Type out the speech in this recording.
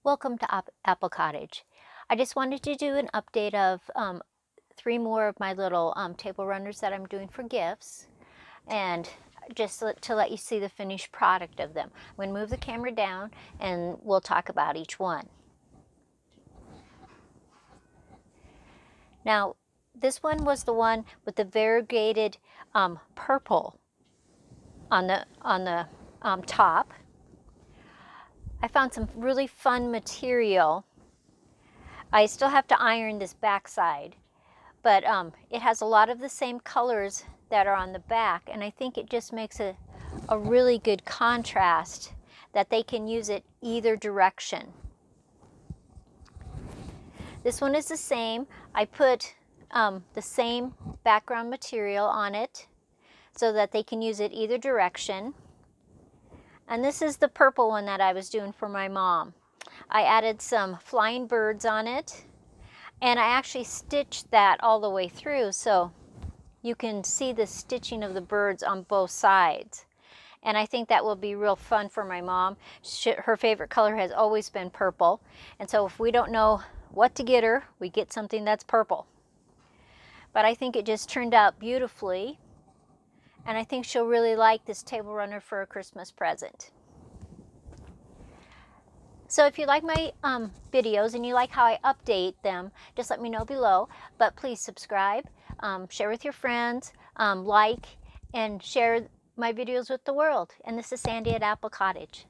Welcome to Apple Cottage. I just wanted to do an update of 3 more of my little table runners that I'm doing for gifts, and just to let you see the finished product of them. I'm going to move the camera down and we'll talk about each one. Now, this one was the one with the variegated purple on the top. I found some really fun material. I still have to iron this back side, but it has a lot of the same colors that are on the back, and I think it just makes a really good contrast that they can use it either direction. This one is the same. I put the same background material on it so that they can use it either direction. And this is the purple one that I was doing for my mom. I added some flying birds on it, and I actually stitched that all the way through so you can see the stitching of the birds on both sides. And I think that will be real fun for my mom. Her favorite color has always been purple, and so if we don't know what to get her, we get something that's purple. But I think it just turned out beautifully, and I think she'll really like this table runner for a Christmas present. So if you like my videos and you like how I update them, just let me know below. But please subscribe, share with your friends, like, and share my videos with the world. And this is Sandy at Apple Cottage.